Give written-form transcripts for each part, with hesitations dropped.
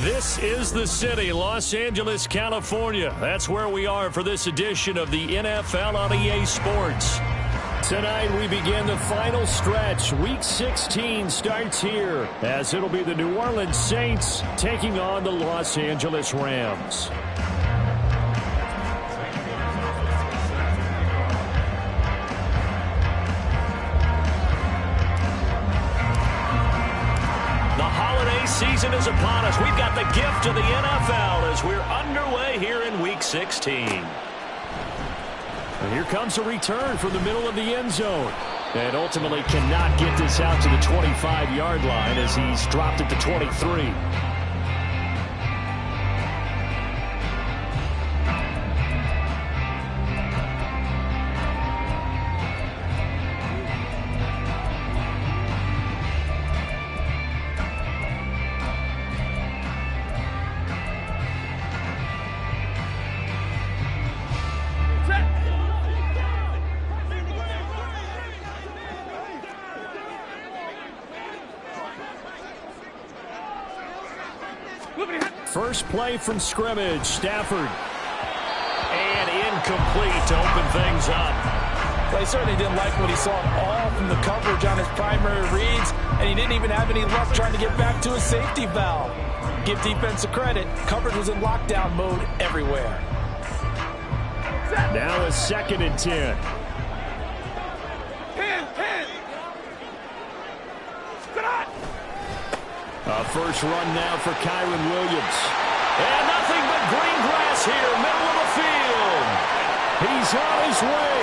This is the city, Los Angeles, California. That's where we are for this edition of the NFL on EA Sports. Tonight we begin the final stretch. Week 16 starts here as it'll be the New Orleans Saints taking on the Los Angeles Rams. Season is upon us. We've got the gift of the NFL as we're underway here in Week 16. And here comes a return from the middle of the end zone. And ultimately cannot get this out to the 25-yard line as he's dropped at the 23. First play from scrimmage, Stafford. And incomplete to open things up. Well, he certainly didn't like what he saw all from the coverage on his primary reads, and he didn't even have any luck trying to get back to his safety valve. Give defense a credit. Coverage was in lockdown mode everywhere. Now a 2nd and 10. A first run now for Kyren Williams. And nothing but green grass here, middle of the field. He's on his way.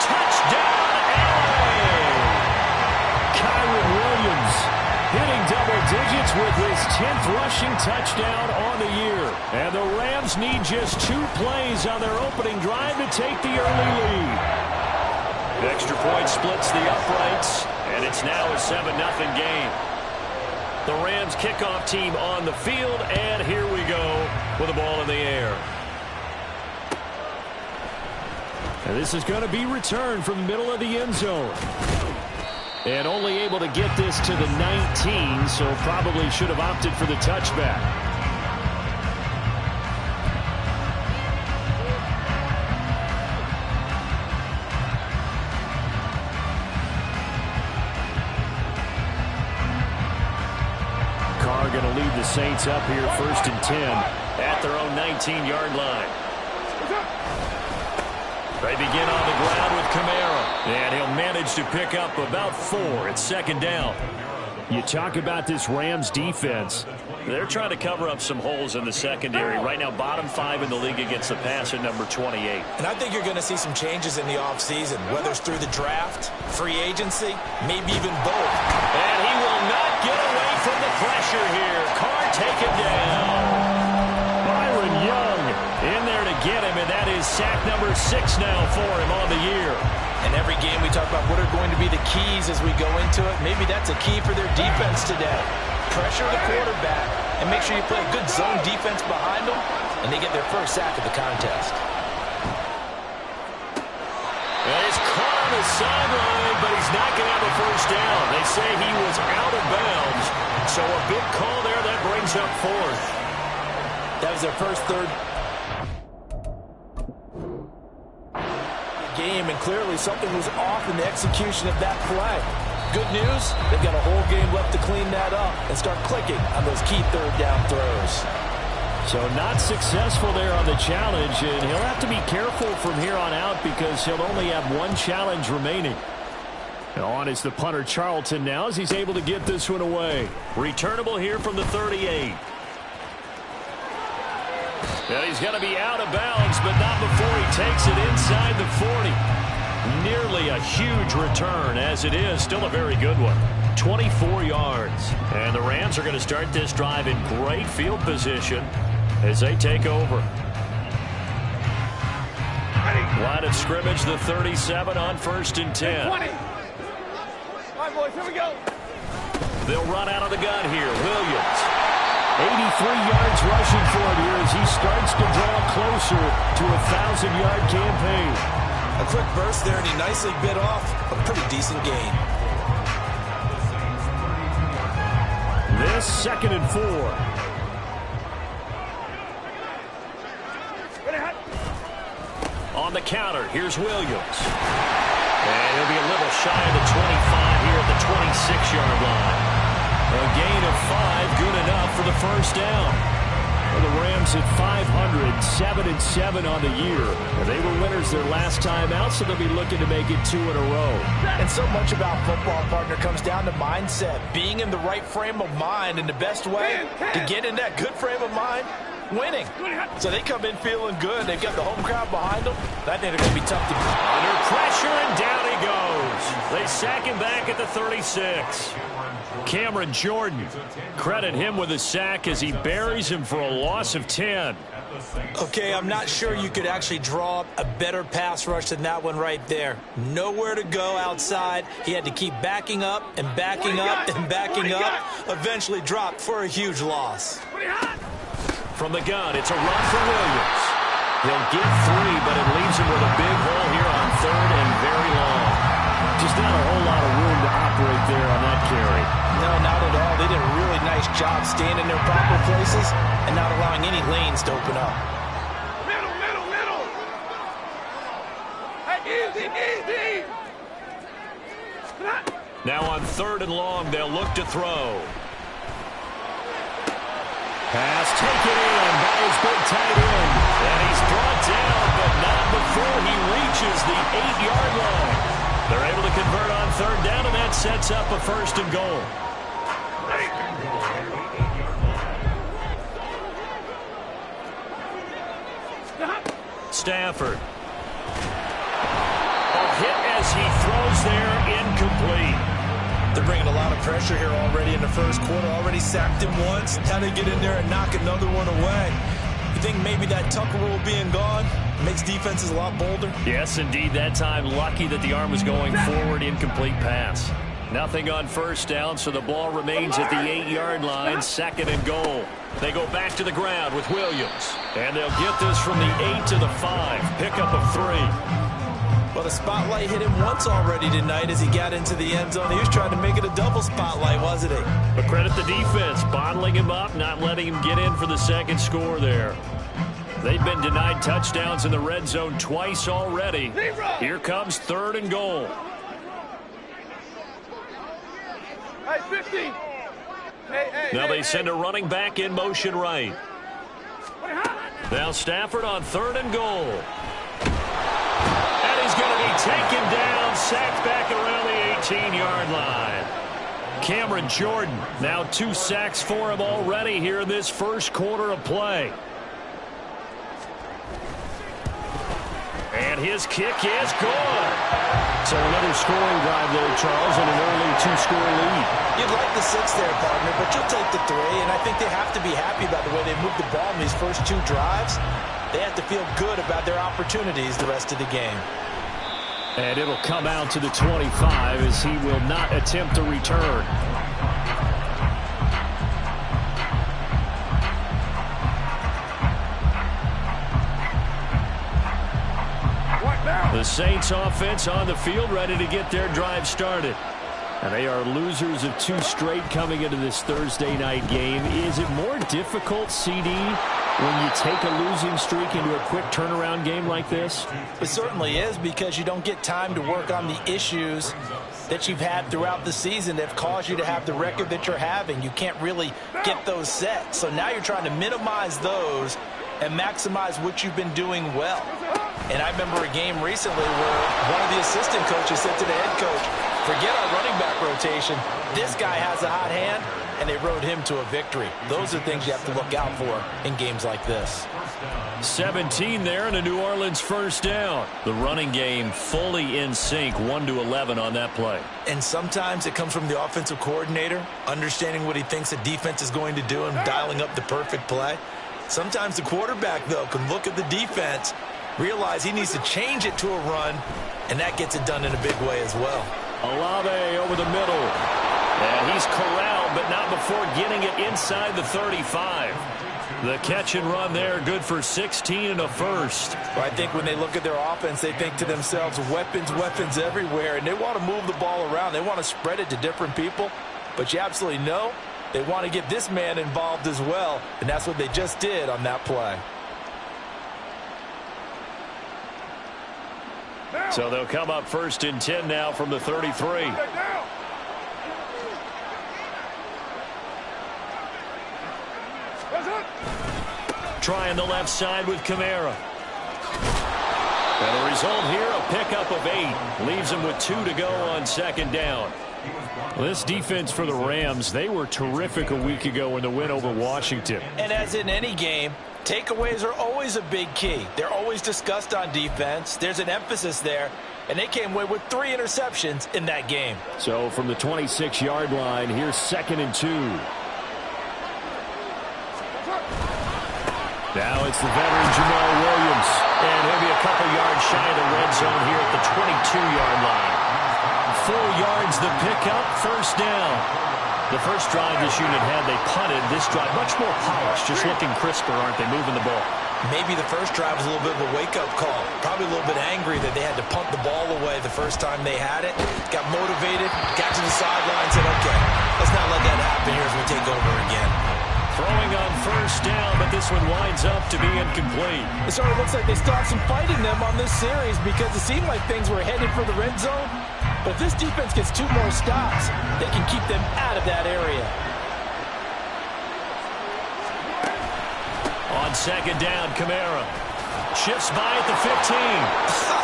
Touchdown, LA! Kyren Williams hitting double digits with his 10th rushing touchdown on the year. And the Rams need just 2 plays on their opening drive to take the early lead. Extra point splits the uprights, and it's now a 7-0 game. The Rams kickoff team on the field, and here we go with the ball in the air. And this is going to be returned from the middle of the end zone. And only able to get this to the 19, so probably should have opted for the touchback. Going to lead the Saints up here 1st and 10 at their own 19-yard line. They begin on the ground with Kamara, and he'll manage to pick up about 4 at 2nd down. You talk about this Rams defense. They're trying to cover up some holes in the secondary. Right now, bottom 5 in the league against the pass at number 28. And I think you're going to see some changes in the offseason, whether it's through the draft, free agency, maybe even both. And he will not get away from the pressure here. Carr taken down. Byron Young in there to get him, and that is sack number 6 now for him on the year. And every game we talk about what are going to be the keys as we go into it. Maybe that's a key for their defense today. Pressure the quarterback and make sure you play a good zone defense behind them, and they get their first sack of the contest. And it's caught on the sideline, but he's not going to have a first down. They say he was out of bounds, so a big call there that brings up 4th. That was their first third game, and clearly something was off in the execution of that play. Good news, they've got a whole game left to clean that up and start clicking on those key 3rd down throws. So not successful there on the challenge, and he'll have to be careful from here on out because he'll only have 1 challenge remaining. On is the punter Charlton now as he's able to get this one away. Returnable here from the 38. And he's going to be out of bounds, but not before he takes it inside the 40. Nearly a huge return, as it is. Still a very good one. 24 yards. And the Rams are going to start this drive in great field position as they take over. Line of scrimmage, the 37 on 1st and 10. 20. All right, boys, here we go. They'll run out of the gun here. Williams. 83 yards rushing for him here as he starts to draw closer to a 1,000-yard campaign. A quick burst there, and he nicely bit off a pretty decent gain. this, 2nd and 4. On the counter, here's Williams. And he'll be a little shy of the 25 here at the 26-yard line. A gain of 5, good enough for the first down. Well, the Rams at 500, 7-7 on the year. And they were winners their last time out, so they'll be looking to make it 2 in a row. And so much about football, partner, comes down to mindset. Being in the right frame of mind, and the best way to get in that good frame of mind, winning. So they come in feeling good. They've got the home crowd behind them. I think they're going to be tough to beat. Under pressure, and down he goes. They sack him back at the 36. Cameron Jordan, credit him with a sack as he buries him for a loss of 10. Okay, I'm not sure you could actually draw up a better pass rush than that one right there. Nowhere to go outside. He had to keep backing up and backing up and backing up. Eventually dropped for a huge loss. From the gun, it's a run for Williams. He'll get 3, but it leaves him with a big hole here on 3rd and very long. Just not a whole lot of room to operate there on that carry. No, not at all. They did a really nice job staying in their proper places and not allowing any lanes to open up. Middle, middle, middle. Hey, easy, easy. Now on 3rd and long, they'll look to throw. Pass taken in by his big tight end. And he's brought down, but not before he reaches the 8-yard line. They're able to convert on 3rd down, and that sets up a 1st and goal. Stafford. A hit as he throws there, incomplete. They're bringing a lot of pressure here already in the first quarter. Already sacked him once. How they get in there and knock another one away? You think maybe that Tucker rule being gone makes defenses a lot bolder? Yes, indeed. That time, lucky that the arm was going forward. Incomplete pass. Nothing on 1st down, so the ball remains at the 8-yard line. 2nd and goal. They go back to the ground with Williams. And they'll get this from the 8 to the 5. Pickup of 3. Well, the spotlight hit him once already tonight as he got into the end zone. He was trying to make it a double spotlight, wasn't he? But credit the defense, bottling him up, not letting him get in for the 2nd score there. They've been denied touchdowns in the red zone twice already. Here comes 3rd and goal. Hey, 50. Now they send a running back in motion right. Now Stafford on 3rd and goal. And he's going to be taken down, sacked back around the 18-yard line. Cameron Jordan, now 2 sacks for him already here in this first quarter of play. And his kick is good. So another scoring drive there, Charles, and an early 2-score lead. You'd like the 6 there, partner, but you'll take the 3, and I think they have to be happy about the way they moved the ball in these first 2 drives. They have to feel good about their opportunities the rest of the game. And it'll come out to the 25 as he will not attempt to return. The Saints offense on the field, ready to get their drive started. And they are losers of 2 straight coming into this Thursday night game. Is it more difficult, CD, when you take a losing streak into a quick turnaround game like this? It certainly is, because you don't get time to work on the issues that you've had throughout the season that have caused you to have the record that you're having. You can't really get those set. So now you're trying to minimize those and maximize what you've been doing well. And I remember a game recently where one of the assistant coaches said to the head coach, forget our running back rotation. This guy has a hot hand, and they rode him to a victory. Those are things you have to look out for in games like this. 17 there and a New Orleans 1st down. The running game fully in sync, 1-11 on that play. And sometimes it comes from the offensive coordinator, understanding what he thinks the defense is going to do and dialing up the perfect play. Sometimes the quarterback, though, can look at the defense, realize he needs to change it to a run, and that gets it done in a big way as well. Olave over the middle. And he's corralled, but not before getting it inside the 35. The catch and run there, good for 16 and a 1st. Well, I think when they look at their offense, they think to themselves, weapons, weapons everywhere, and they want to move the ball around. They want to spread it to different people, but you absolutely know They want to get this man involved as well, and that's what they just did on that play. So they'll come up 1st and 10 now from the 33. Trying the left side with Kamara. And the result here, a pickup of 8. Leaves them with 2 to go on 2nd down. Well, this defense for the Rams, they were terrific a week ago in the win over Washington. And as in any game, takeaways are always a big key. They're always discussed on defense. There's an emphasis there. And they came away with 3 interceptions in that game. So from the 26-yard line, here's 2nd and 2. Now it's the veteran Jamal Williams. And he'll be a couple yards shy of the red zone here at the 22-yard line. 4 yards the pickup, 1st down. The first drive this unit had, they punted. This drive, much more polished, just looking crisper, aren't they, moving the ball? Maybe the first drive was a little bit of a wake-up call. Probably a little bit angry that they had to punt the ball away the first time they had it. Got motivated, got to the sideline, said, okay, let's not let that happen here as we take over again. Throwing on 1st down, but this one winds up to be incomplete. It sort of looks like they stopped some fight in them on this series because it seemed like things were headed for the red zone. But if this defense gets 2 more stops, they can keep them out of that area. On 2nd down, Kamara shifts by at the 15.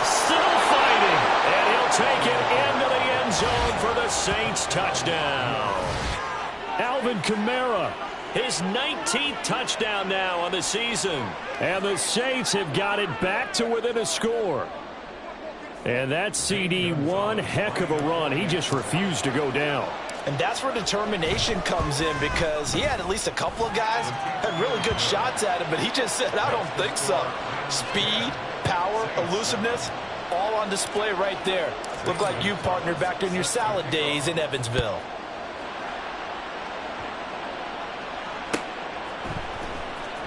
Still fighting, and he'll take it into the end zone for the Saints touchdown. Alvin Kamara, his 19th touchdown now on the season. And the Saints have got it back to within a score. And that CD, one heck of a run. He just refused to go down. And that's where determination comes in, because he had at least a couple of guys had really good shots at him, but he just said, I don't think so. Speed, power, elusiveness, all on display right there. Look like you, partner, back in your salad days in Evansville.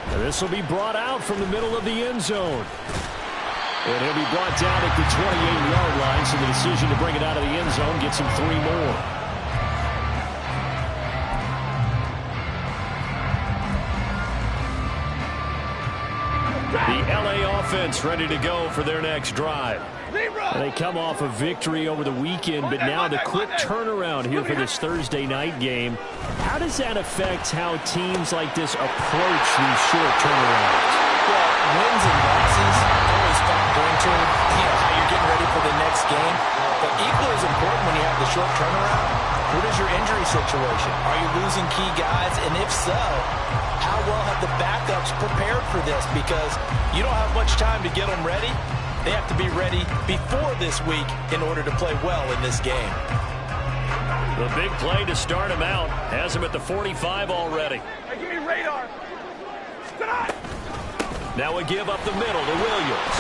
And this will be brought out from the middle of the end zone. And he'll be brought down at the 28-yard line, so the decision to bring it out of the end zone gets him 3 more. The LA offense ready to go for their next drive. And they come off a victory over the weekend, but now the quick turnaround here for this Thursday night game. How does that affect how teams like this approach these short turnarounds? Well, wins and losses always factor into how you're getting ready for the next game. But equally as important when you have the short turnaround, what is your injury situation? Are you losing key guys? And if so, how well have the backups prepared for this? Because you don't have much time to get them ready. They have to be ready before this week in order to play well in this game. The big play to start him out has him at the 45 already. Hey, give me radar. Tonight. Now a give up the middle to Williams.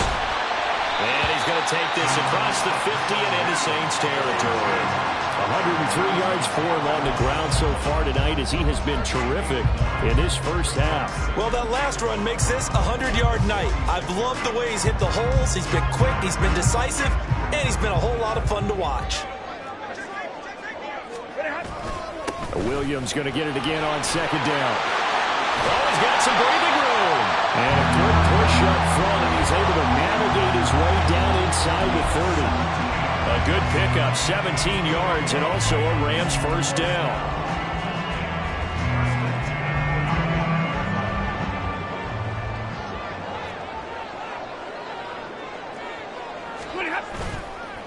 And he's going to take this across the 50 and into Saints territory. 103 yards for him on the ground so far tonight, as he has been terrific in his first half. Well, that last run makes this a 100-yard night. I've loved the way he's hit the holes. He's been quick, he's been decisive, and he's been a whole lot of fun to watch. Williams going to get it again on 2nd down. Oh, he's got some breathing room. And a good push up front, and he's able to navigate his way down inside the 30. A good pickup, 17 yards, and also a Rams first down.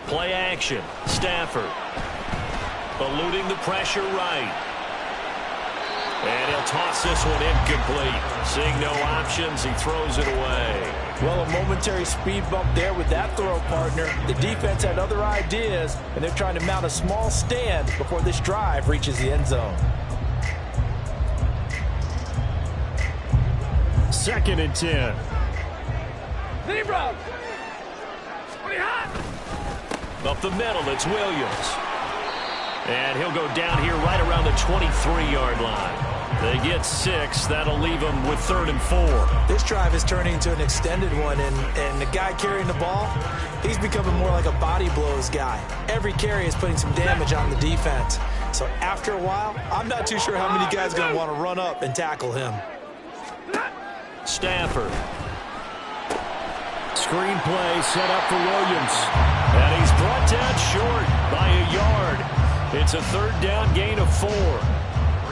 Play action. Stafford eluding the pressure right. And he'll toss this one incomplete. Seeing no options, he throws it away. Well, a momentary speed bump there with that throw, partner. The defense had other ideas, and they're trying to mount a small stand before this drive reaches the end zone. 2nd and 10. Zebra. Pretty hot. Up the middle, it's Williams. And he'll go down here right around the 23-yard line. They get 6. That'll leave them with 3rd and 4. This drive is turning into an extended one, and the guy carrying the ball, he's becoming more like a body blows guy. Every carry is putting some damage on the defense. So after a while, I'm not too sure how many guys are going to want to run up and tackle him. Stafford. Screen play set up for Williams. And he's brought down short by a yard. It's a 3rd down gain of 4.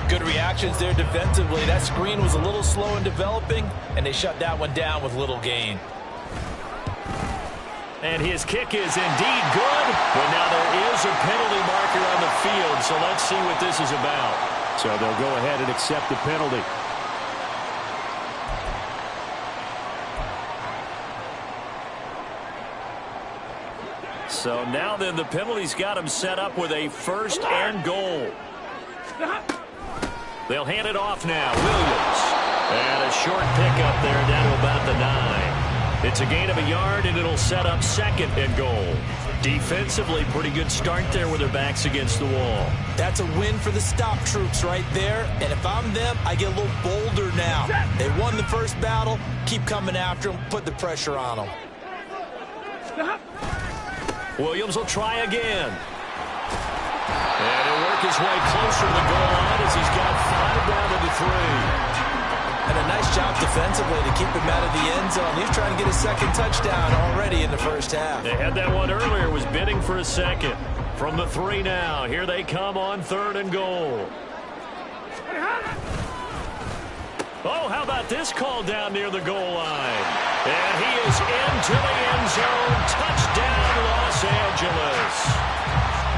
Good reactions there defensively. That screen was a little slow in developing, and they shut that one down with little gain. And his kick is indeed good, but now there is a penalty marker on the field, so let's see what this is about. So they'll go ahead and accept the penalty. So now then the penalty's got him set up with a 1st and goal. They'll hand it off now. Williams. And a short pickup there down to about the 9. It's a gain of a yard, and it'll set up 2nd and goal. Defensively, pretty good start there with their backs against the wall. That's a win for the stop troops right there. And if I'm them, I get a little bolder now. They won the first battle. Keep coming after them. Put the pressure on them. Williams will try again. And he'll work his way closer to the goal line as he's got 5 down to the 3. And a nice job defensively to keep him out of the end zone. He's trying to get a 2nd touchdown already in the first half. They had that one earlier, was bidding for a 2nd. From the 3 now, here they come on 3rd and goal. Oh, how about this call down near the goal line? And he is into the end zone. Touchdown, Los Angeles.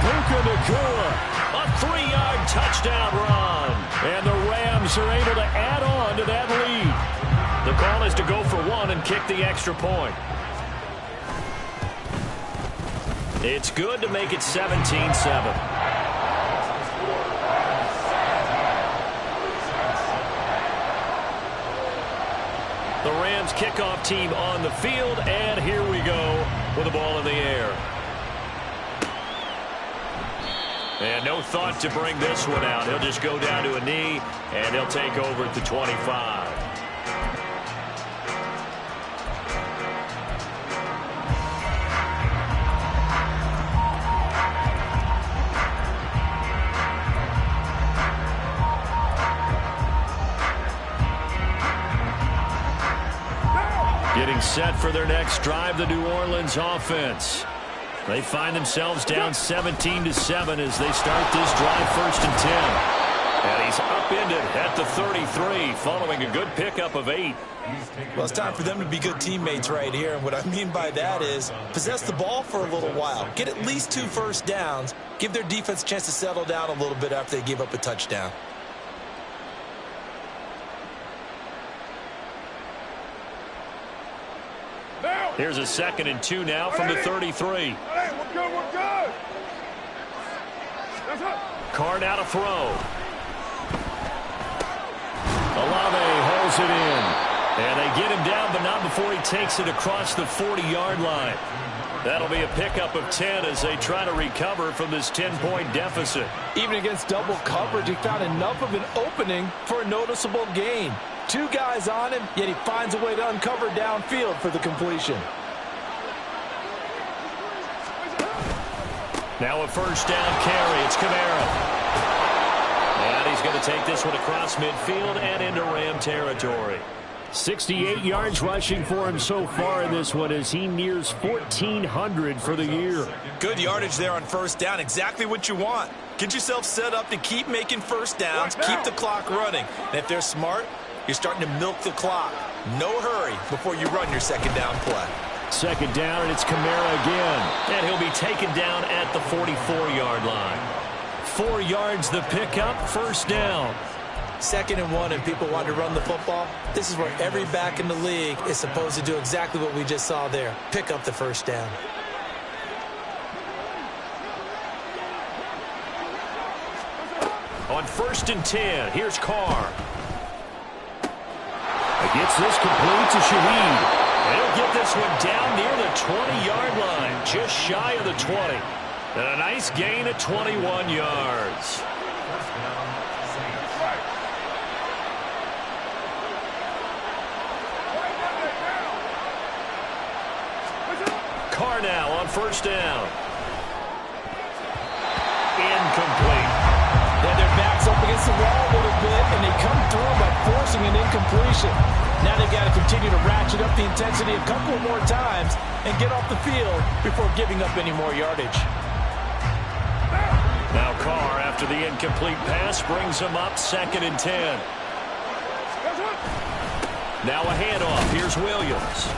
Puka Nacua, a 3-yard touchdown run. And the Rams are able to add on to that lead. The call is to go for 1 and kick the extra point. It's good to make it 17-7. The Rams kickoff team on the field, and here we go with the ball in the air. And no thought to bring this one out. He'll just go down to a knee, and he'll take over at the 25. Getting set for their next drive, the New Orleans offense. They find themselves down 17-7 as they start this drive 1st and 10. And he's upended at the 33 following a good pickup of 8. Well, it's time for them to be good teammates right here. And what I mean by that is possess the ball for a little while. Get at least 2 first downs. Give their defense a chance to settle down a little bit after they give up a touchdown. Here's a 2nd and 2 now from the 33. Hey, we're good. Carr now to throw. Olave holds it in. And they get him down, but not before he takes it across the 40-yard line. That'll be a pickup of 10 as they try to recover from this 10-point deficit. Even against double coverage, he found enough of an opening for a noticeable gain. 2 guys on him, yet he finds a way to uncover downfield for the completion. Now a 1st down carry. It's Kamara. And he's going to take this one across midfield and into Ram territory. 68 yards rushing for him so far in this one as he nears 1,400 for the year. Good yardage there on 1st down. Exactly what you want. Get yourself set up to keep making 1st downs, keep the clock running. And if they're smart, you're starting to milk the clock. No hurry before you run your 2nd down play. 2nd down, and it's Kamara again. And he'll be taken down at the 44-yard line. 4 yards the pickup, 1st down. 2nd and 1, and people want to run the football. This is where every back in the league is supposed to do exactly what we just saw there. Pick up the 1st down. On 1st and 10, here's Carr. He gets this complete to Shaheed. And he'll get this one down near the 20-yard line, just shy of the 20. And a nice gain of 21 yards. Carr now on first down. Incomplete. They had their backs up against the wall a little bit, and they come through by forcing an incompletion. Now they've got to continue to ratchet up the intensity a couple more times and get off the field before giving up any more yardage. Now Carr, after the incomplete pass, brings him up 2nd and 10. Now a handoff. Here's Williams.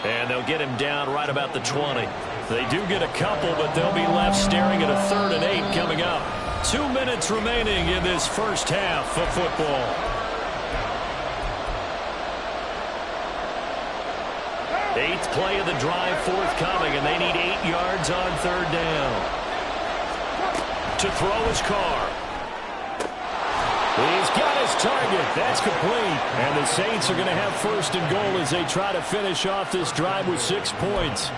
And they'll get him down right about the 20. They do get a couple, but they'll be left staring at a 3rd and 8 coming up. 2 minutes remaining in this first half of football. Eighth play of the drive forthcoming, and they need 8 yards on 3rd down. To throw is Carr. He's got his target. That's complete. And the Saints are going to have 1st and goal as they try to finish off this drive with 6 points.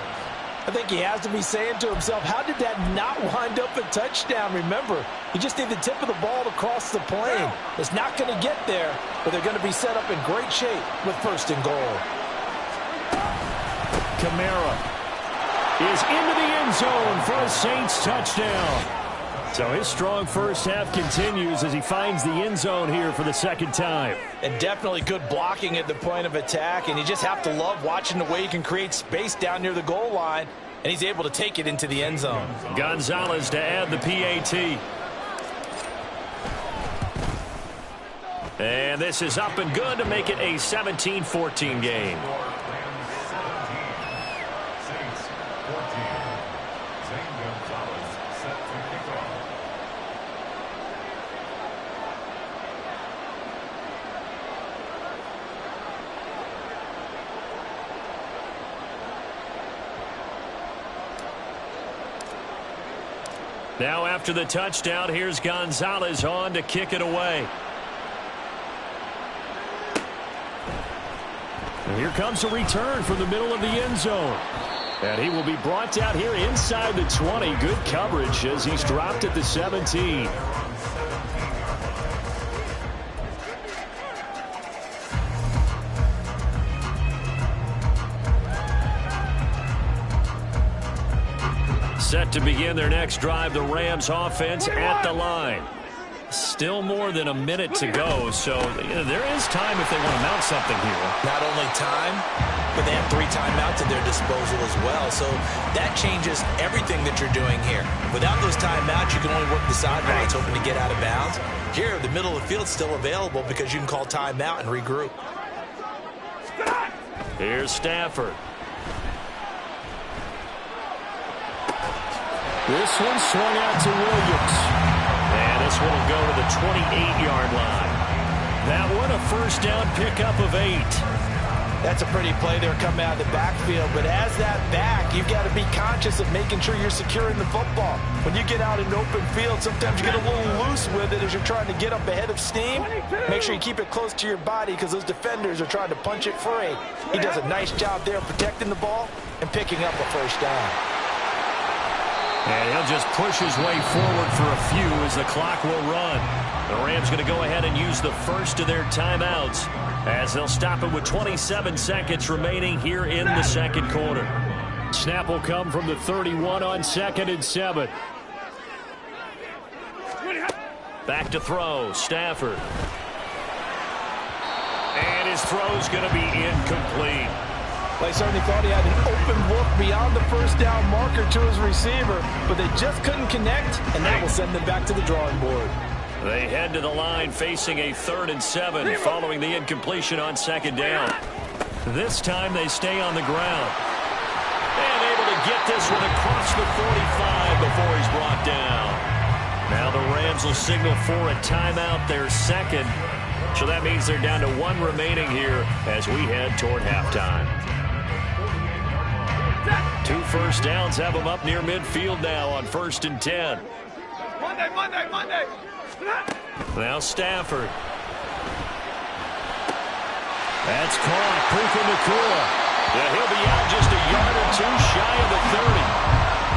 I think he has to be saying to himself, how did that not wind up a touchdown? Remember, you just need the tip of the ball to cross the plane. It's not going to get there, but they're going to be set up in great shape with 1st and goal. Kamara is into the end zone for a Saints touchdown. So his strong first half continues as he finds the end zone here for the 2nd time. And definitely good blocking at the point of attack, and you just have to love watching the way he can create space down near the goal line, and he's able to take it into the end zone. Gonzalez to add the PAT. And this is up and good to make it a 17-14 game. Now after the touchdown, here's Gonzalez on to kick it away. And here comes a return from the middle of the end zone. And he will be brought down here inside the 20. Good coverage as he's dropped at the 17. Set to begin their next drive, the Rams offense at the line. Still more than a minute to go, so there is time if they want to mount something here. Not only time, but they have 3 timeouts at their disposal as well, so that changes everything that you're doing here. Without those timeouts, you can only work the sidelines hoping to get out of bounds. Here, the middle of the field is still available because you can call timeout and regroup. Here's Stafford. This one swung out to Williams. And this one will go to the 28-yard line. That one a first down pickup of 8. That's a pretty play there coming out of the backfield. But as that back, you've got to be conscious of making sure you're securing the football. When you get out in open field, sometimes you get a little loose with it as you're trying to get up ahead of steam. Make sure you keep it close to your body because those defenders are trying to punch it free. He does a nice job there protecting the ball and picking up a first down. And he'll just push his way forward for a few as the clock will run. The Rams going to go ahead and use the first of their timeouts as they'll stop it with 27 seconds remaining here in the 2nd quarter. Snap will come from the 31 on 2nd and 7. Back to throw, Stafford. And his throw's going to be incomplete. They certainly thought he had an open look beyond the first down marker to his receiver, but they just couldn't connect, and that will send them back to the drawing board. They head to the line facing a 3rd and 7 following the incompletion on 2nd down. This time they stay on the ground. And able to get this one across the 45 before he's brought down. Now the Rams will signal for a timeout, their 2nd. So that means they're down to 1 remaining here as we head toward halftime. 2 first downs have them up near midfield now on 1st and 10. Monday. Now Stafford. That's caught. Puka Nacua. Yeah, he'll be out just a yard or 2 shy of the 30.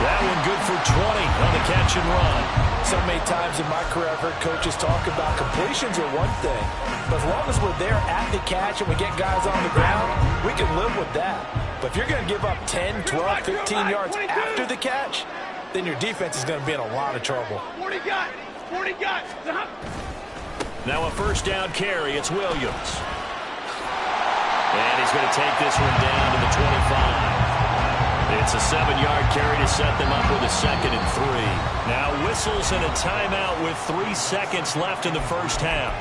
That one good for 20 on the catch and run. So many times in my career I've heard coaches talk about completions are one thing, but as long as we're there at the catch and we get guys on the ground, we can live with that. But if you're going to give up 10, 12, 15 yards after the catch, then your defense is going to be in a lot of trouble. 40 guys. 40 guys. Now a first down carry. It's Williams. And he's going to take this one down to the 25. It's a 7-yard carry to set them up with a 2nd and 3. Now whistles and a timeout with 3 seconds left in the first half.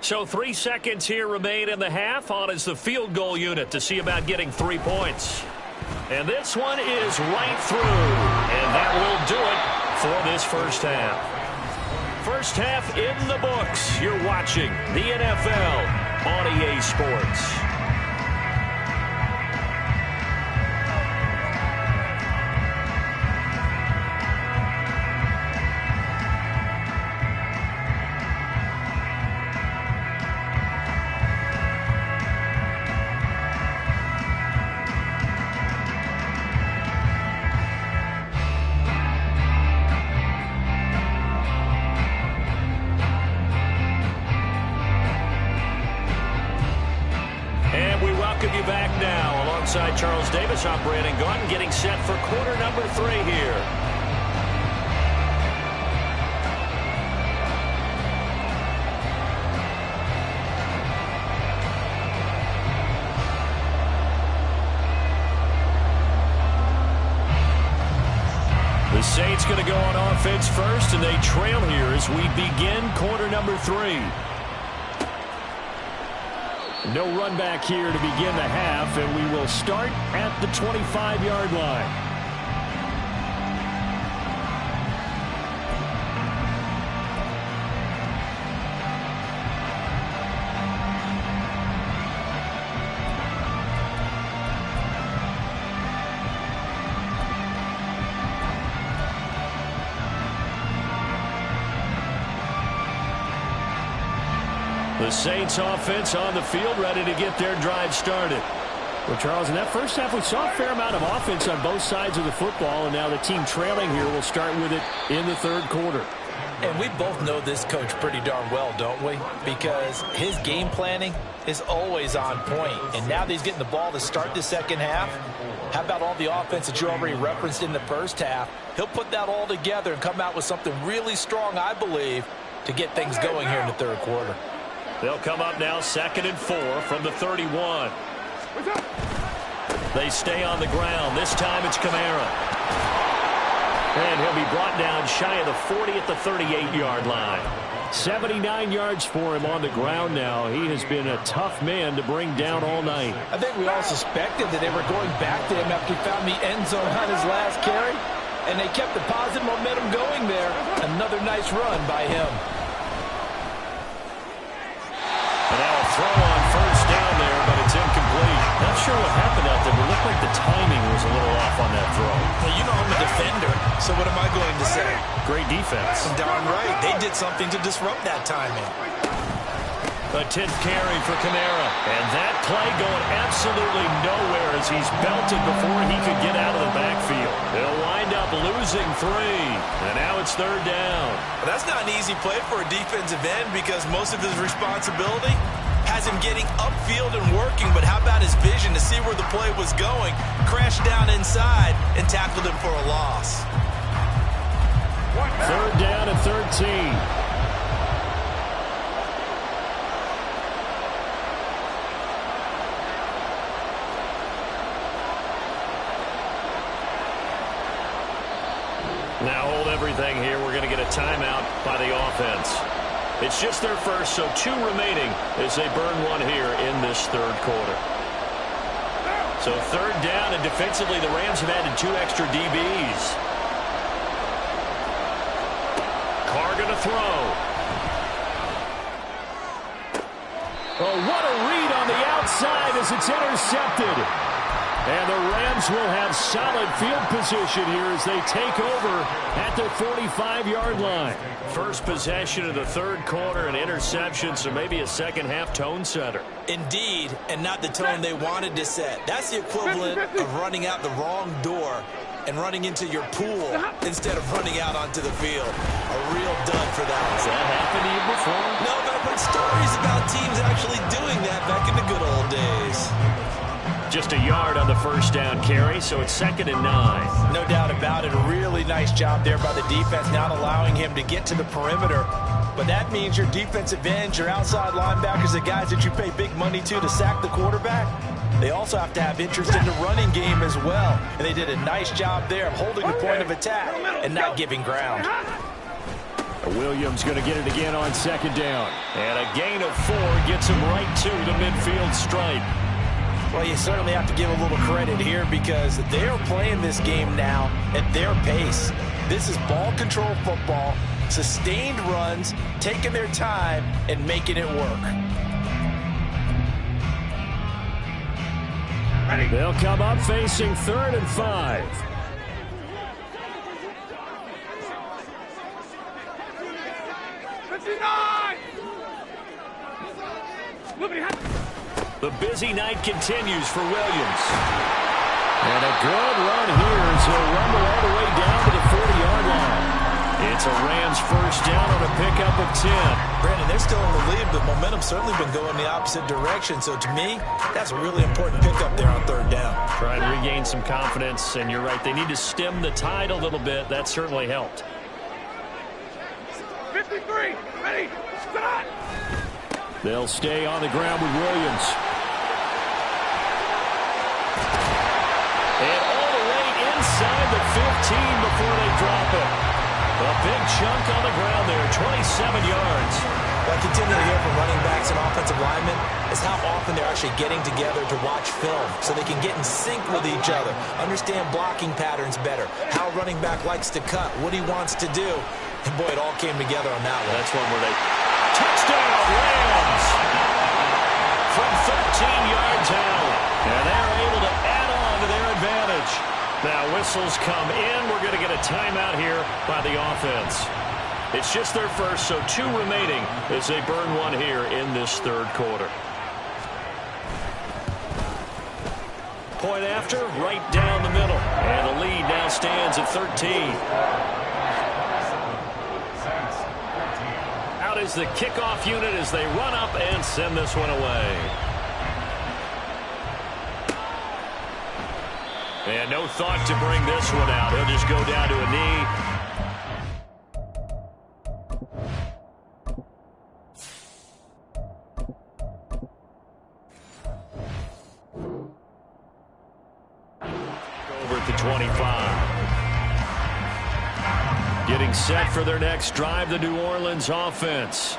So 3 seconds here remain in the half. On is the field goal unit to see about getting 3 points. And this one is right through. And that will do it for this first half. First half in the books. You're watching the NFL on EA Sports. Charles Davis, I'm Brandon Gaudin, getting set for quarter number 3 here. The Saints going to go on offense first, and they trail here as we begin quarter number 3. No run back here to begin the half, and we will start at the 25-yard line. The Saints offense on the field, ready to get their drive started. Well, Charles, in that first half, we saw a fair amount of offense on both sides of the football, and now the team trailing here will start with it in the third quarter. And we both know this coach pretty darn well, don't we? Because his game planning is always on point. And now that he's getting the ball to start the second half, how about all the offense that you already referenced in the first half? He'll put that all together and come out with something really strong, I believe, to get things going here in the third quarter. They'll come up now 2nd and 4 from the 31. They stay on the ground. This time it's Kamara. And he'll be brought down shy of the 40 at the 38-yard line. 79 yards for him on the ground now. He has been a tough man to bring down all night. I think we all suspected that they were going back to him after he found the end zone on his last carry. And they kept the positive momentum going there. Another nice run by him. And now a throw on first down there, but it's incomplete. Not sure what happened out there, but it looked like the timing was a little off on that throw. Well, you know I'm a defender, so what am I going to say? Great defense. Darn right. They did something to disrupt that timing. A 10th carry for Kamara. And that play going absolutely nowhere as he's belted before he could get out of the backfield. They'll wind up losing 3. And now it's third down. Well, that's not an easy play for a defensive end because most of his responsibility has him getting upfield and working. But how about his vision to see where the play was going, crashed down inside, and tackled him for a loss. Third down and 13. Now hold everything here. We're going to get a timeout by the offense. It's just their first, so 2 remaining as they burn 1 here in this third quarter. So third down, and defensively the Rams have added 2 extra DBs. Carr going to throw. Oh, what a read on the outside as it's intercepted. And the Rams will have solid field position here as they take over at their 45-yard line. First possession of the third quarter, an interception, so maybe a second-half tone setter. Indeed, and not the tone they wanted to set. That's the equivalent of running out the wrong door and running into your pool instead of running out onto the field. A real dud for that. Has that happened to you before? No, but I've heard stories about teams actually doing that back in the good old days. Just a yard on the first down carry, so it's 2nd and 9. No doubt about it. A really nice job there by the defense, not allowing him to get to the perimeter. But that means your defensive ends, your outside linebackers, the guys that you pay big money to sack the quarterback, they also have to have interest in the running game as well. And they did a nice job there of holding the point of attack and not giving ground. Williams going to get it again on 2nd down. And a gain of 4 gets him right to the midfield stripe. Well, you certainly have to give a little credit here because they're playing this game now at their pace. This is ball control football, sustained runs, taking their time, and making it work. They'll come up facing 3rd and 5. The busy night continues for Williams. And a good run here as he'll rumble all the way down to the 40-yard line. It's a Rams first down on a pickup of 10. Brandon, they're still in the lead, but momentum's certainly been going the opposite direction. So to me, that's a really important pickup there on 3rd down. Try to regain some confidence, and you're right. They need to stem the tide a little bit. That certainly helped. 53, ready, start! They'll stay on the ground with Williams. And all the way inside the 15 before they drop it. A big chunk on the ground there, 27 yards. What I continue to hear from running backs and offensive linemen is how often they're actually getting together to watch film so they can get in sync with each other, understand blocking patterns better, how a running back likes to cut, what he wants to do. And boy, it all came together on that one. That's one where they... Touchdown, Rams! From 13 yards out. And they're able to add on to their advantage. Now whistles come in. We're going to get a timeout here by the offense. It's just their first, so 2 remaining as they burn one here in this 3rd quarter. Point after, right down the middle. And the lead now stands at 13. Out is the kickoff unit as they run up and send this one away. And no thought to bring this one out. He'll just go down to a knee. Over at the 25. Getting set for their next drive, the New Orleans offense.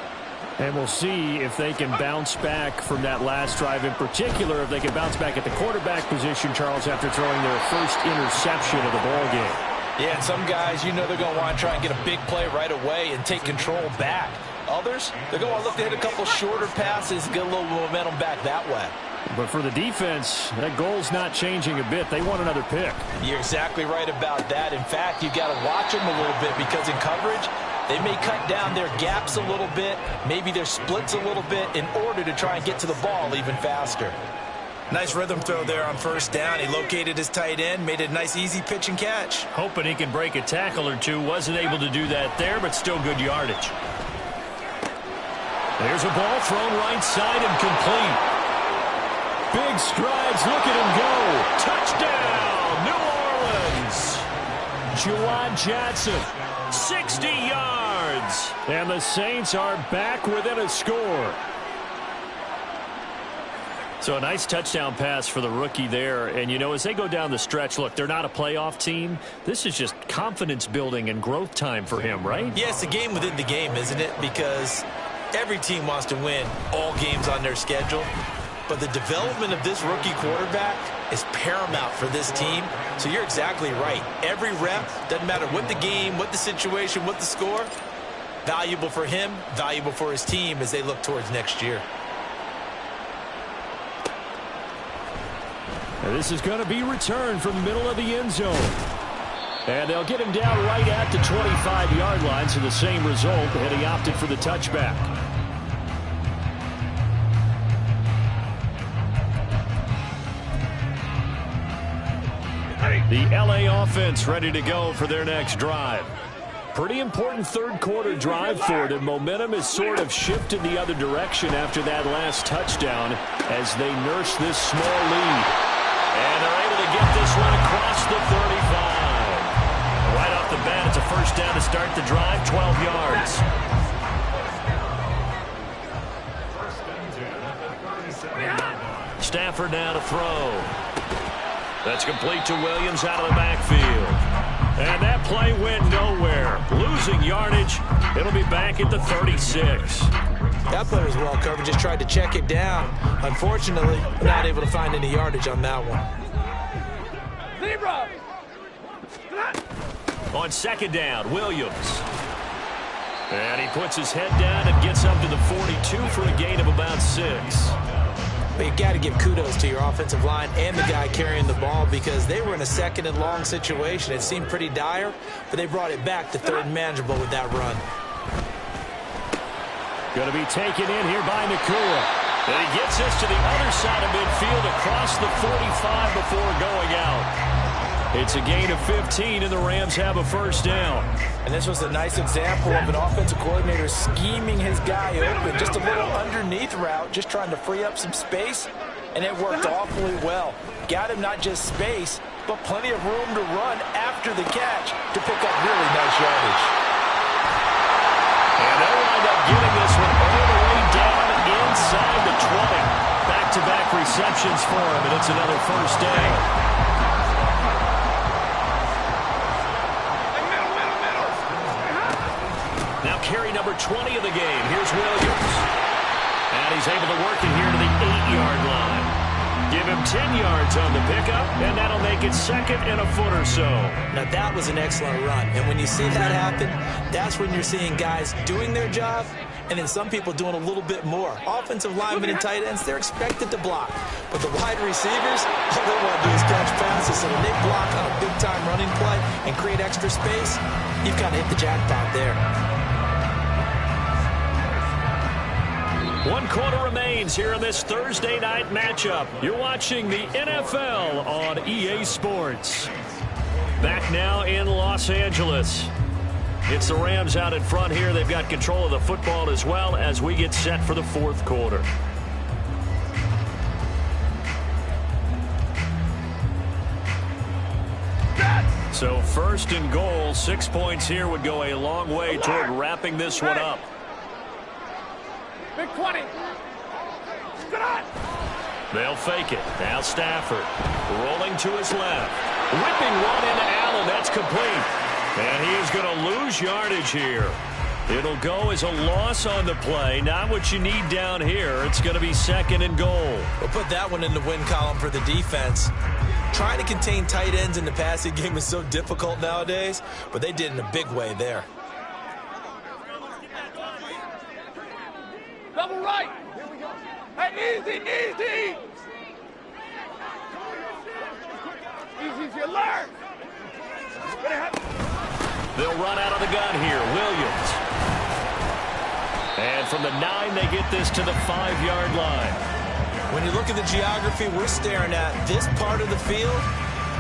And we'll see if they can bounce back from that last drive in particular, if they can bounce back at the quarterback position, Charles, after throwing their first interception of the ball game. Yeah, and some guys, you know they're going to want to try and get a big play right away and take control back. Others, they're going to want to look to hit a couple shorter passes, get a little momentum back that way. But for the defense, that goal's not changing a bit. They want another pick. You're exactly right about that. In fact, you've got to watch them a little bit because in coverage, they may cut down their gaps a little bit, maybe their splits a little bit in order to try and get to the ball even faster. Nice rhythm throw there on 1st down. He located his tight end, made it a nice easy pitch and catch. Hoping he can break a tackle or two. Wasn't able to do that there, but still good yardage. There's a ball thrown right side and complete. Big strides, look at him go. Touchdown, New Orleans. Juwan Johnson, 60 yards. And the Saints are back within a score. So a nice touchdown pass for the rookie there. And, you know, as they go down the stretch, look, they're not a playoff team. This is just confidence building and growth time for him, right? Yeah, it's a game within the game, isn't it? Because every team wants to win all games on their schedule. But the development of this rookie quarterback is paramount for this team. So you're exactly right. Every rep, doesn't matter what the game, what the situation, what the score, valuable for him, valuable for his team as they look towards next year. And this is going to be returned from the middle of the end zone. And they'll get him down right at the 25-yard line, so the same result, and he opted for the touchback. The LA offense ready to go for their next drive. Pretty important third quarter drive for them. Momentum has sort of shifted the other direction after that last touchdown as they nurse this small lead. And they're able to get this one across the 35. Right off the bat, it's a first down to start the drive, 12 yards. Stafford now to throw. That's complete to Williams out of the backfield. And that play went nowhere. Losing yardage. It'll be back at the 36. That play was well covered. Just tried to check it down. Unfortunately, not able to find any yardage on that one. Zebra! On second down, Williams. And he puts his head down and gets up to the 42 for a gain of about 6. But you got to give kudos to your offensive line and the guy carrying the ball because they were in a second and long situation. It seemed pretty dire, but they brought it back to third and manageable with that run. Going to be taken in here by Nakua. And he gets this to the other side of midfield across the 45 before going out. It's a gain of 15, and the Rams have a first down. And this was a nice example of an offensive coordinator scheming his guy open. Just a little underneath route, just trying to free up some space, and it worked awfully well. Got him not just space, but plenty of room to run after the catch to pick up really nice yardage. And they'll wind up getting this one all the way down inside the 20. Back-to-back receptions for him, and it's another first down. Carry number 20 of the game. Here's Williams. And he's able to work it here to the 8-yard line. Give him 10 yards on the pickup, and that'll make it second and a foot or so. Now, that was an excellent run. And when you see that happen, that's when you're seeing guys doing their job and then some people doing a little bit more. Offensive linemen and tight ends, they're expected to block. But the wide receivers, all they want to do is catch passes. So when they block on a big-time running play and create extra space, you've kind of hit the jackpot there. 1 quarter remains here in this Thursday night matchup. You're watching the NFL on EA Sports. Back now in Los Angeles. It's the Rams out in front here. They've got control of the football as well as we get set for the fourth quarter. So first and goal, 6 points here would go a long way toward wrapping this one up. Big 20. They'll fake it. Now Stafford rolling to his left. Whipping one into Allen. That's complete. And he is going to lose yardage here. It'll go as a loss on the play. Not what you need down here. It's going to be second and goal. We'll put that one in the win column for the defense. Trying to contain tight ends in the passing game is so difficult nowadays, but they did in a big way there. Double right. Here we go. Hey, easy, easy. Easy to learn. They'll run out of the gun here. Williams. And from the 9, they get this to the 5-yard line. When you look at the geography we're staring at, this part of the field,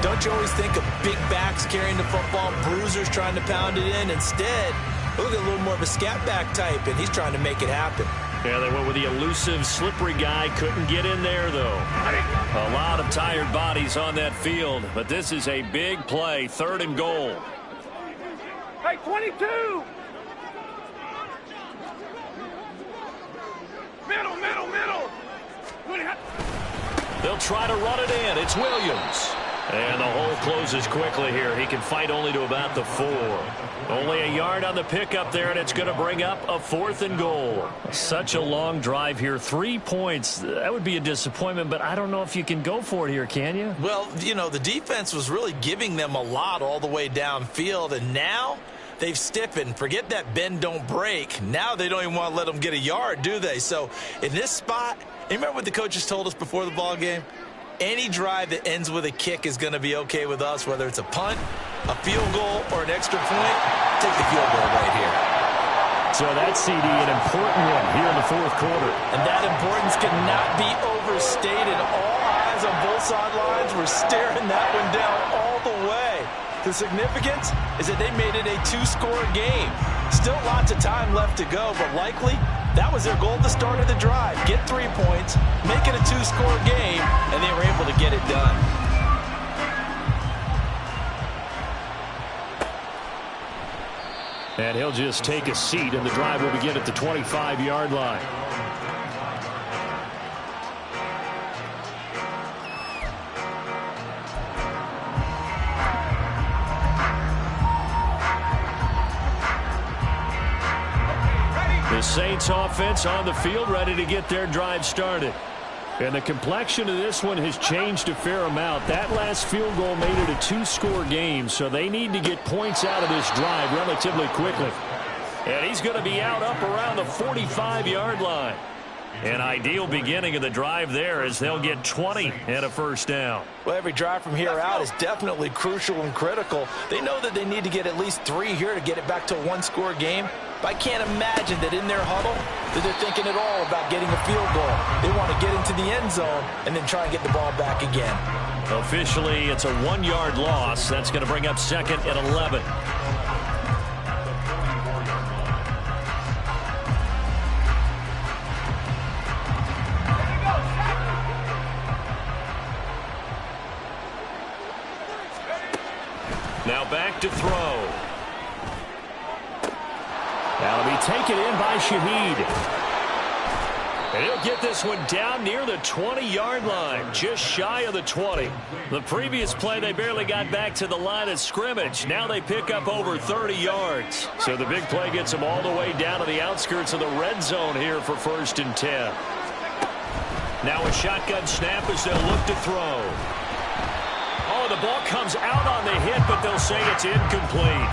don't you always think of big backs carrying the football, bruisers trying to pound it in? Instead, look at a little more of a scat back type, and he's trying to make it happen. Yeah, they went with the elusive, slippery guy. Couldn't get in there, though. A lot of tired bodies on that field, but this is a big play. Third and goal. Hey, 22. Middle, middle, middle. They'll try to run it in. It's Williams. And the hole closes quickly here. He can fight only to about the 4. Only a yard on the pickup there, and it's going to bring up a 4th and goal. Such a long drive here. 3 points. That would be a disappointment, but I don't know if you can go for it here, can you? Well, you know, the defense was really giving them a lot all the way downfield, and now they've stiffened. Forget that bend, don't break. Now they don't even want to let them get a yard, do they? So in this spot, you remember what the coaches told us before the ball game? Any drive that ends with a kick is going to be okay with us, whether it's a punt, a field goal, or an extra point. Take the field goal right here. So that's, CD, an important one here in the fourth quarter. And that importance cannot be overstated. All guys on both sidelines were staring that one down all the way. The significance is that they made it a 2-score game. Still lots of time left to go, but likely that was their goal at the start of the drive. Get 3 points, make it a 2-score game, and they were able to get it done. And he'll just take a seat, and the drive will begin at the 25-yard line. The Saints offense on the field, ready to get their drive started. And the complexion of this one has changed a fair amount. That last field goal made it a 2-score game, so they need to get points out of this drive relatively quickly. And he's going to be out up around the 45-yard line. An ideal beginning of the drive there as they'll get 20 and a first down. Well, every drive from here out is definitely crucial and critical. They know that they need to get at least 3 here to get it back to a 1-score game. But I can't imagine that in their huddle that they're thinking at all about getting a field goal. They want to get into the end zone and then try and get the ball back again. Officially, it's a 1-yard loss. That's going to bring up 2nd and 11. Now back to throw. That'll be taken in by Shaheed. And he'll get this one down near the 20-yard line, just shy of the 20. The previous play, they barely got back to the line of scrimmage. Now they pick up over 30 yards. So the big play gets them all the way down to the outskirts of the red zone here for 1st and 10. Now a shotgun snap as they'll look to throw. Oh, the ball comes out on the hit, but they'll say it's incomplete.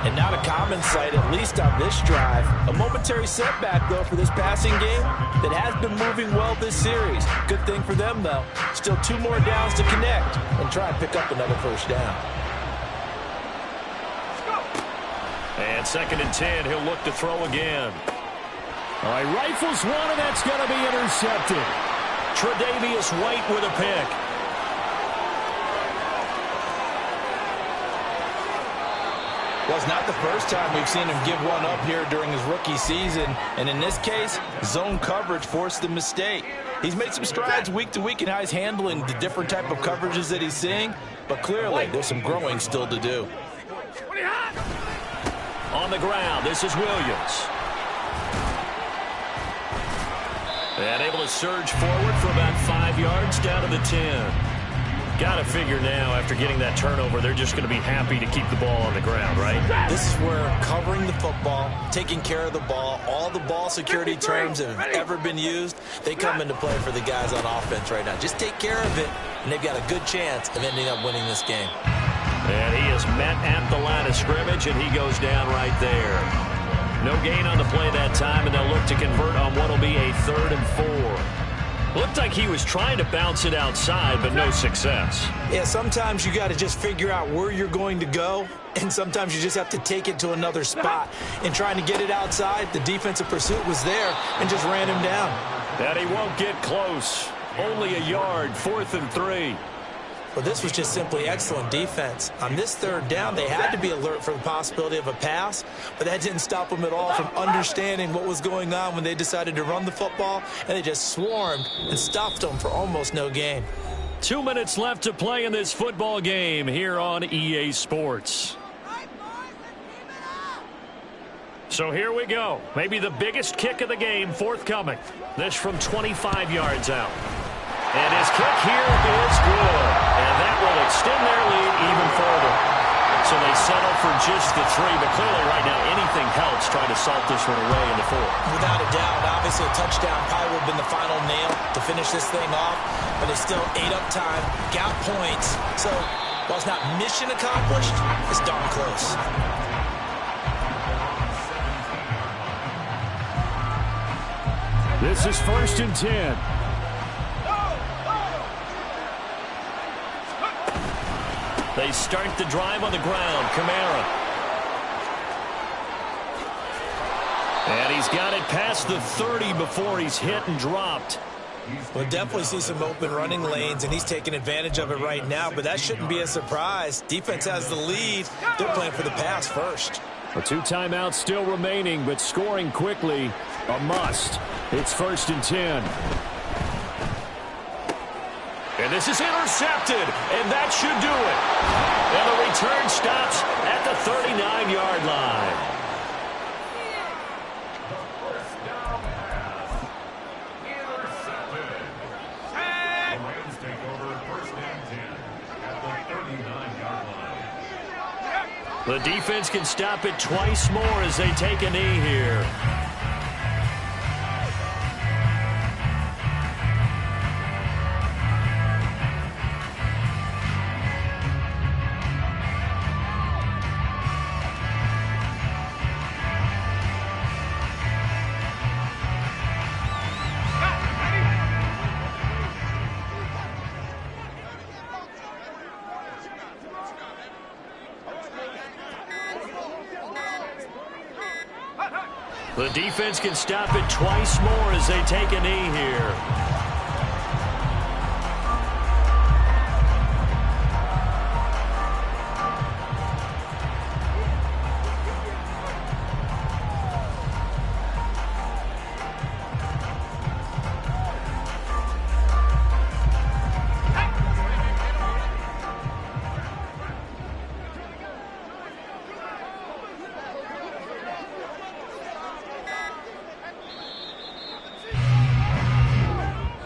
And not a common sight, at least on this drive. A momentary setback, though, for this passing game that has been moving well this series. Good thing for them, though. Still 2 more downs to connect and try and pick up another first down. And 2nd and 10, he'll look to throw again. All right, rifles one, and that's going to be intercepted. Tre'Davious White with a pick. Well, it's not the first time we've seen him give one up here during his rookie season. And in this case, zone coverage forced the mistake. He's made some strides week to week in how he's handling the different type of coverages that he's seeing. But clearly, there's some growing still to do. On the ground, this is Williams. And able to surge forward for about 5 yards down to the 10. Got to figure now, after getting that turnover, they're just going to be happy to keep the ball on the ground, right? This is where covering the football, taking care of the ball, all the ball security terms that have ever been used, they come into play for the guys on offense right now. Just take care of it, and they've got a good chance of ending up winning this game. And he is met at the line of scrimmage, and he goes down right there. No gain on the play that time, and they'll look to convert on what will be a 3rd and 4. Looked like he was trying to bounce it outside, but no success. Yeah, sometimes you got to just figure out where you're going to go, and sometimes you just have to take it to another spot. In trying to get it outside, the defensive pursuit was there and just ran him down. And he won't get close. Only a yard, 4th and 3. Well, this was just simply excellent defense. On this 3rd down, they had to be alert for the possibility of a pass, but that didn't stop them at all from understanding what was going on when they decided to run the football, and they just swarmed and stopped them for almost no gain. 2 minutes left to play in this football game here on EA Sports. So here we go. Maybe the biggest kick of the game forthcoming. This from 25 yards out. And his kick here is good. And that will extend their lead even further. So they settle for just the 3. But clearly right now anything helps trying to salt this one away in the 4th. Without a doubt. Obviously a touchdown probably would have been the final nail to finish this thing off. But they still ate up time, got points. So while it's not mission accomplished, it's darn close. This is 1st and 10. They start the drive on the ground. Kamara. And he's got it past the 30 before he's hit and dropped. We'll definitely see some open running lanes, and he's taking advantage of it right now, but that shouldn't be a surprise. Defense has the lead. They're playing for the pass first. A 2 timeouts still remaining, but scoring quickly, a must. It's 1st and 10. And this is intercepted, and that should do it. And the return stops at the 39-yard line. The defense can stop it twice more as they take a knee here. The defense can stop it twice more as they take a knee here.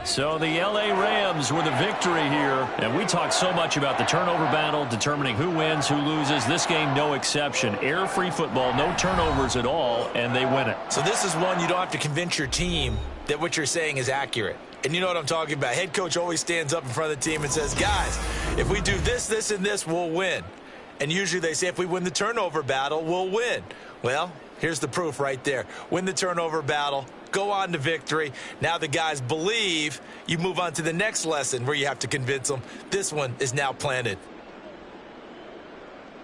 So the L.A. Rams with a victory here. And we talked so much about the turnover battle, determining who wins, who loses. This game, no exception. Air-free football, no turnovers at all, and they win it. So this is one you don't have to convince your team that what you're saying is accurate. And you know what I'm talking about. Head coach always stands up in front of the team and says, guys, if we do this, this, and this, we'll win. And usually they say if we win the turnover battle, we'll win. Well, here's the proof right there. Win the turnover battle. Go on to victory. Now the guys believe. You move on to the next lesson where you have to convince them. This one is now planted.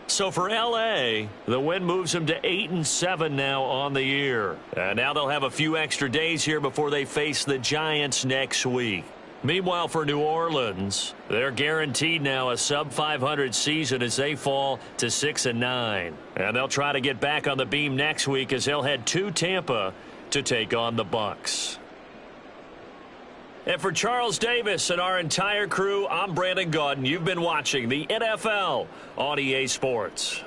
So for L.A., the win moves them to 8-7 now on the year. And now they'll have a few extra days here before they face the Giants next week. Meanwhile, for New Orleans, they're guaranteed now a sub-500 season as they fall to 6-9. And they'll try to get back on the beam next week as they'll head to Tampa to take on the Bucs. And for Charles Davis and our entire crew, I'm Brandon Gaudin. You've been watching the NFL on EA Sports.